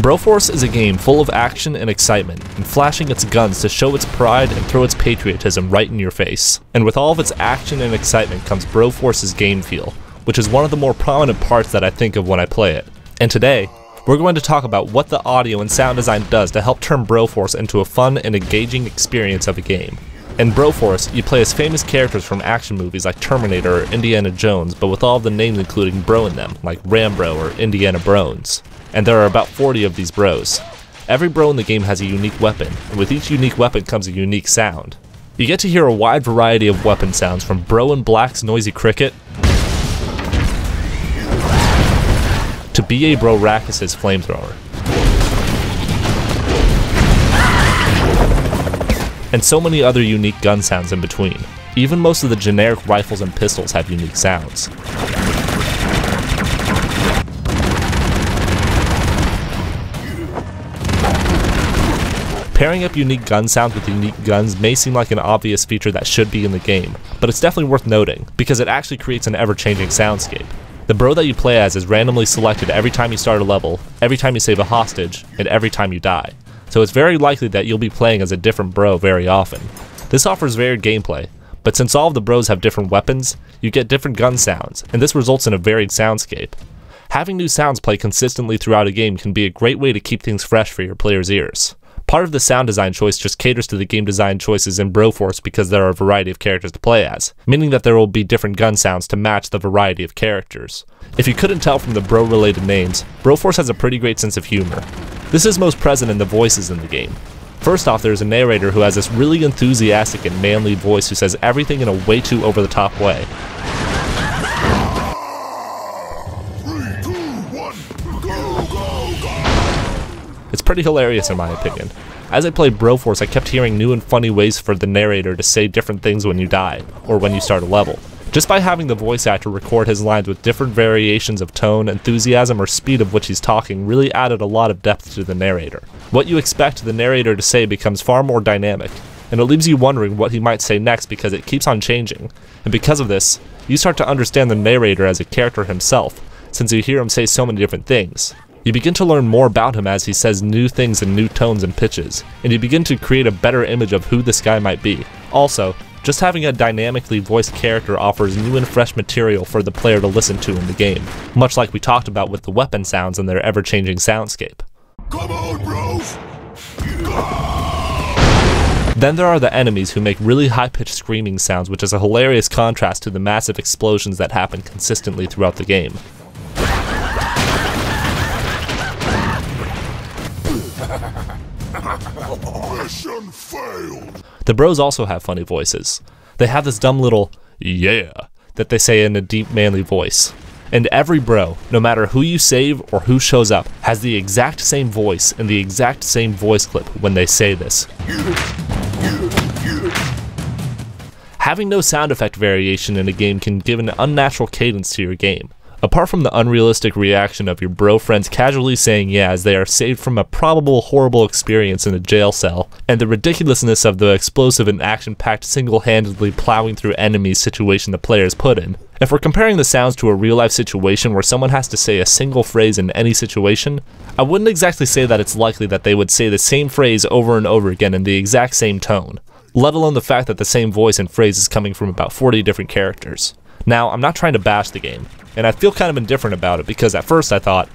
Broforce is a game full of action and excitement, and flashing its guns to show its pride and throw its patriotism right in your face. And with all of its action and excitement comes Broforce's game feel, which is one of the more prominent parts that I think of when I play it. And today, we're going to talk about what the audio and sound design does to help turn Broforce into a fun and engaging experience of a game. In Broforce, you play as famous characters from action movies like Terminator or Indiana Jones, but with all of the names including bro in them, like Rambo or Indiana Brones. And there are about 40 of these bros. Every bro in the game has a unique weapon, and with each unique weapon comes a unique sound. You get to hear a wide variety of weapon sounds from Bro in Black's noisy cricket, to B.A. Bro Rakkus' flamethrower. And so many other unique gun sounds in between. Even most of the generic rifles and pistols have unique sounds. Pairing up unique gun sounds with unique guns may seem like an obvious feature that should be in the game, but it's definitely worth noting, because it actually creates an ever-changing soundscape. The bro that you play as is randomly selected every time you start a level, every time you save a hostage, and every time you die. So it's very likely that you'll be playing as a different bro very often. This offers varied gameplay, but since all of the bros have different weapons, you get different gun sounds, and this results in a varied soundscape. Having new sounds play consistently throughout a game can be a great way to keep things fresh for your players' ears. Part of the sound design choice just caters to the game design choices in Broforce because there are a variety of characters to play as, meaning that there will be different gun sounds to match the variety of characters. If you couldn't tell from the bro-related names, Broforce has a pretty great sense of humor. This is most present in the voices in the game. First off, there's a narrator who has this really enthusiastic and manly voice who says everything in a way too over-the-top way. 3, 2, 1, go, go, go! It's pretty hilarious in my opinion. As I played Broforce, I kept hearing new and funny ways for the narrator to say different things when you die, or when you start a level. Just by having the voice actor record his lines with different variations of tone, enthusiasm, or speed of which he's talking really added a lot of depth to the narrator. What you expect the narrator to say becomes far more dynamic, and it leaves you wondering what he might say next because it keeps on changing. And because of this, you start to understand the narrator as a character himself, since you hear him say so many different things. You begin to learn more about him as he says new things in new tones and pitches, and you begin to create a better image of who this guy might be. Also, just having a dynamically voiced character offers new and fresh material for the player to listen to in the game, much like we talked about with the weapon sounds and their ever-changing soundscape. Come on, bros! Then there are the enemies who make really high-pitched screaming sounds, which is a hilarious contrast to the massive explosions that happen consistently throughout the game. Mission failed! The bros also have funny voices. They have this dumb little "yeah" that they say in a deep manly voice. And every bro, no matter who you save or who shows up, has the exact same voice and the exact same voice clip when they say this. Having no sound effect variation in a game can give an unnatural cadence to your game. Apart from the unrealistic reaction of your bro friends casually saying yeah as they are saved from a probable horrible experience in a jail cell, and the ridiculousness of the explosive and action-packed single-handedly plowing through enemies situation the player is put in, if we're comparing the sounds to a real-life situation where someone has to say a single phrase in any situation, I wouldn't exactly say that it's likely that they would say the same phrase over and over again in the exact same tone, let alone the fact that the same voice and phrase is coming from about 40 different characters. Now, I'm not trying to bash the game, and I feel kind of indifferent about it because at first I thought,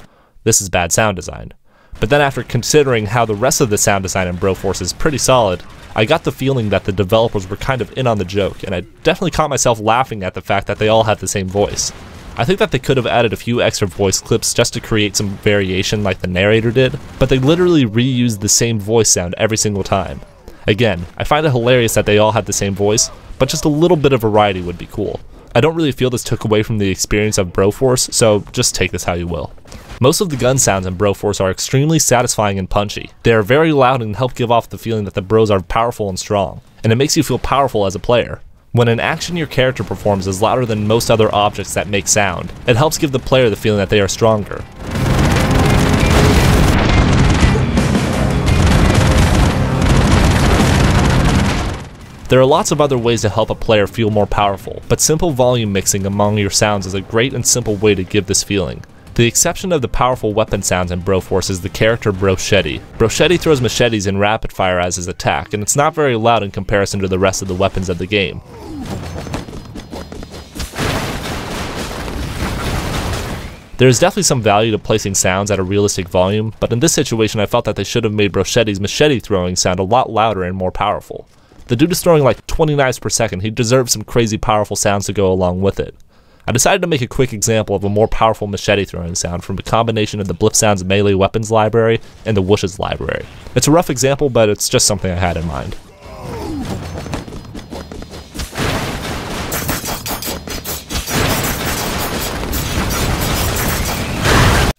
this is bad sound design. But then after considering how the rest of the sound design in Broforce is pretty solid, I got the feeling that the developers were kind of in on the joke, and I definitely caught myself laughing at the fact that they all have the same voice. I think that they could have added a few extra voice clips just to create some variation like the narrator did, but they literally reused the same voice sound every single time. Again, I find it hilarious that they all have the same voice, but just a little bit of variety would be cool. I don't really feel this took away from the experience of Broforce, so just take this how you will. Most of the gun sounds in Broforce are extremely satisfying and punchy. They are very loud and help give off the feeling that the bros are powerful and strong, and it makes you feel powerful as a player. When an action your character performs is louder than most other objects that make sound, it helps give the player the feeling that they are stronger. There are lots of other ways to help a player feel more powerful, but simple volume mixing among your sounds is a great and simple way to give this feeling. The exception of the powerful weapon sounds in Broforce is the character Brochetti. Brochetti throws machetes in rapid fire as his attack, and it's not very loud in comparison to the rest of the weapons of the game. There is definitely some value to placing sounds at a realistic volume, but in this situation I felt that they should have made Brochetti's machete throwing sound a lot louder and more powerful. The dude is throwing like 20 knives per second, he deserves some crazy powerful sounds to go along with it. I decided to make a quick example of a more powerful machete throwing sound from a combination of the Blipsounds melee weapons library and the Whoosh's library. It's a rough example, but it's just something I had in mind.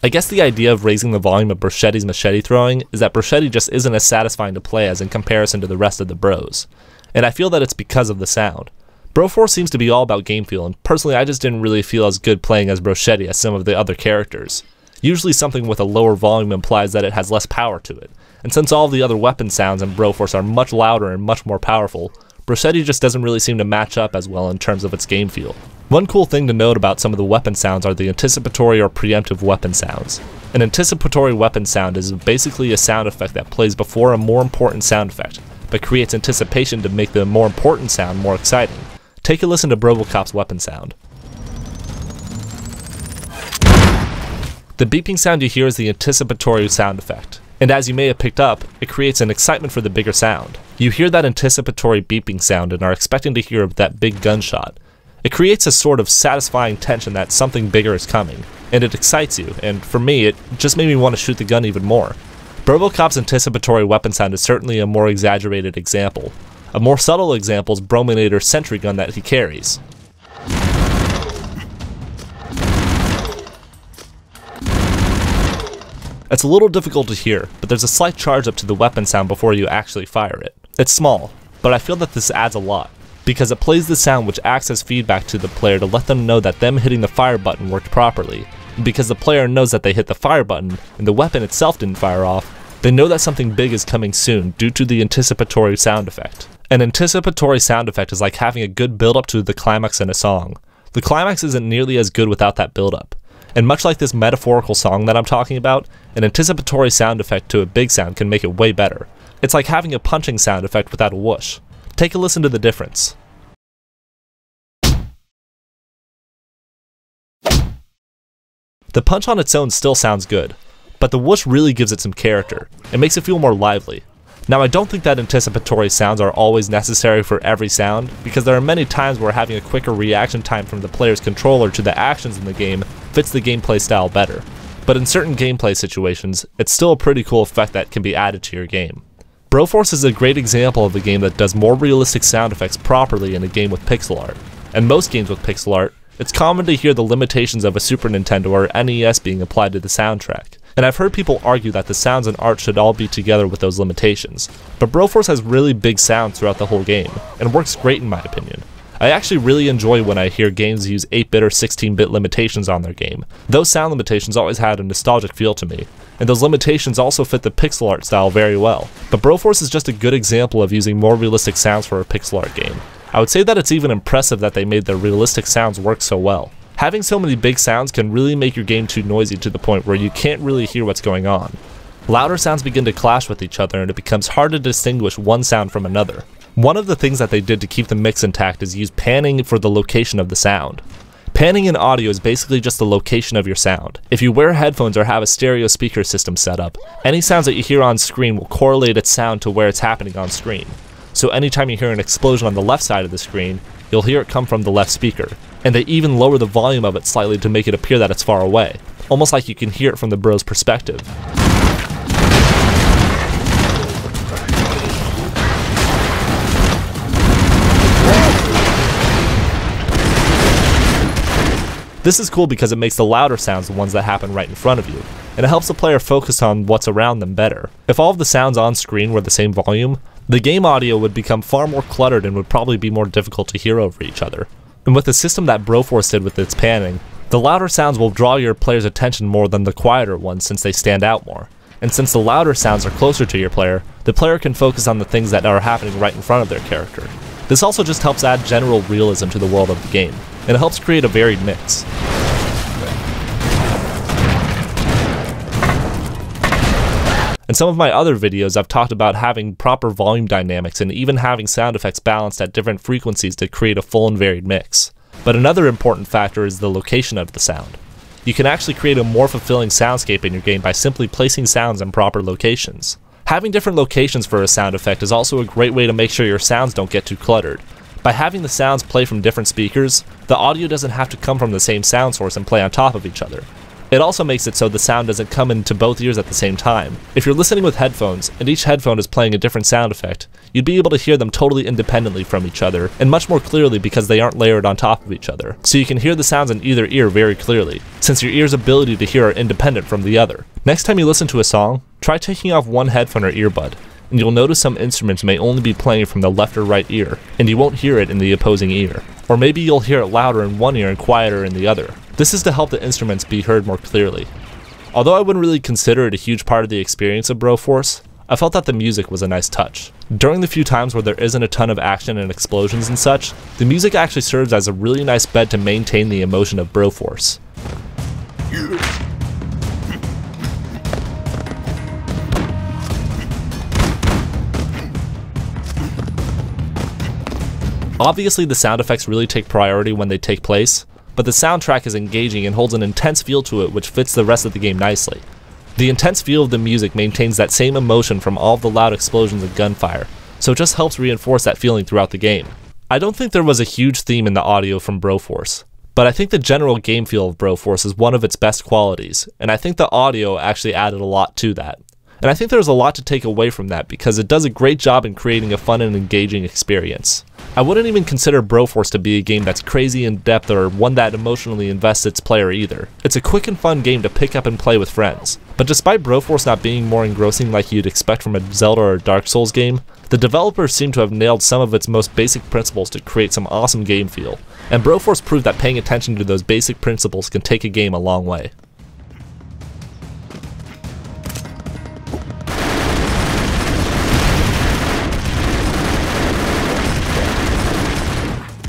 I guess the idea of raising the volume of Brochetti's machete throwing is that Brochetti just isn't as satisfying to play as in comparison to the rest of the bros, and I feel that it's because of the sound. Broforce seems to be all about game feel, and personally I just didn't really feel as good playing as Brochetti as some of the other characters. Usually something with a lower volume implies that it has less power to it, and since all of the other weapon sounds in Broforce are much louder and much more powerful, Brochetti just doesn't really seem to match up as well in terms of its game feel. One cool thing to note about some of the weapon sounds are the anticipatory or preemptive weapon sounds. An anticipatory weapon sound is basically a sound effect that plays before a more important sound effect, but creates anticipation to make the more important sound more exciting. Take a listen to Broforce's weapon sound. The beeping sound you hear is the anticipatory sound effect, and as you may have picked up, it creates an excitement for the bigger sound. You hear that anticipatory beeping sound and are expecting to hear that big gunshot. It creates a sort of satisfying tension that something bigger is coming, and it excites you, and for me, it just made me want to shoot the gun even more. Broforce's anticipatory weapon sound is certainly a more exaggerated example. A more subtle example is Brominator's sentry gun that he carries. It's a little difficult to hear, but there's a slight charge up to the weapon sound before you actually fire it. It's small, but I feel that this adds a lot, because it plays the sound which acts as feedback to the player to let them know that them hitting the fire button worked properly. And because the player knows that they hit the fire button and the weapon itself didn't fire off, they know that something big is coming soon due to the anticipatory sound effect. An anticipatory sound effect is like having a good build-up to the climax in a song. The climax isn't nearly as good without that build-up. And much like this metaphorical song that I'm talking about, an anticipatory sound effect to a big sound can make it way better. It's like having a punching sound effect without a whoosh. Take a listen to the difference. The punch on its own still sounds good, but the whoosh really gives it some character. It makes it feel more lively. Now I don't think that anticipatory sounds are always necessary for every sound, because there are many times where having a quicker reaction time from the player's controller to the actions in the game fits the gameplay style better. But in certain gameplay situations, it's still a pretty cool effect that can be added to your game. Broforce is a great example of a game that does more realistic sound effects properly in a game with pixel art. In most games with pixel art, it's common to hear the limitations of a Super Nintendo or NES being applied to the soundtrack. And I've heard people argue that the sounds and art should all be together with those limitations. But Broforce has really big sounds throughout the whole game, and works great in my opinion. I actually really enjoy when I hear games use 8-bit or 16-bit limitations on their game. Those sound limitations always had a nostalgic feel to me, and those limitations also fit the pixel art style very well. But Broforce is just a good example of using more realistic sounds for a pixel art game. I would say that it's even impressive that they made their realistic sounds work so well. Having so many big sounds can really make your game too noisy to the point where you can't really hear what's going on. Louder sounds begin to clash with each other and it becomes hard to distinguish one sound from another. One of the things that they did to keep the mix intact is use panning for the location of the sound. Panning in audio is basically just the location of your sound. If you wear headphones or have a stereo speaker system set up, any sounds that you hear on screen will correlate its sound to where it's happening on screen. So anytime you hear an explosion on the left side of the screen, you'll hear it come from the left speaker. And they even lower the volume of it slightly to make it appear that it's far away, almost like you can hear it from the bro's perspective. This is cool because it makes the louder sounds the ones that happen right in front of you, and it helps the player focus on what's around them better. If all of the sounds on screen were the same volume, the game audio would become far more cluttered and would probably be more difficult to hear over each other. And with the system that Broforce did with its panning, the louder sounds will draw your player's attention more than the quieter ones since they stand out more. And since the louder sounds are closer to your player, the player can focus on the things that are happening right in front of their character. This also just helps add general realism to the world of the game, and it helps create a varied mix. In some of my other videos, I've talked about having proper volume dynamics and even having sound effects balanced at different frequencies to create a full and varied mix. But another important factor is the location of the sound. You can actually create a more fulfilling soundscape in your game by simply placing sounds in proper locations. Having different locations for a sound effect is also a great way to make sure your sounds don't get too cluttered. By having the sounds play from different speakers, the audio doesn't have to come from the same sound source and play on top of each other. It also makes it so the sound doesn't come into both ears at the same time. If you're listening with headphones, and each headphone is playing a different sound effect, you'd be able to hear them totally independently from each other, and much more clearly because they aren't layered on top of each other. So you can hear the sounds in either ear very clearly, since your ear's ability to hear are independent from the other. Next time you listen to a song, try taking off one headphone or earbud, and you'll notice some instruments may only be playing from the left or right ear, and you won't hear it in the opposing ear. Or maybe you'll hear it louder in one ear and quieter in the other. This is to help the instruments be heard more clearly. Although I wouldn't really consider it a huge part of the experience of Broforce, I felt that the music was a nice touch. During the few times where there isn't a ton of action and explosions and such, the music actually serves as a really nice bed to maintain the emotion of Broforce. Obviously the sound effects really take priority when they take place, but the soundtrack is engaging and holds an intense feel to it which fits the rest of the game nicely. The intense feel of the music maintains that same emotion from all of the loud explosions and gunfire, so it just helps reinforce that feeling throughout the game. I don't think there was a huge theme in the audio from Broforce, but I think the general game feel of Broforce is one of its best qualities, and I think the audio actually added a lot to that. And I think there's a lot to take away from that because it does a great job in creating a fun and engaging experience. I wouldn't even consider Broforce to be a game that's crazy in depth or one that emotionally invests its player either. It's a quick and fun game to pick up and play with friends. But despite Broforce not being more engrossing like you'd expect from a Zelda or Dark Souls game, the developers seem to have nailed some of its most basic principles to create some awesome game feel. And Broforce proved that paying attention to those basic principles can take a game a long way.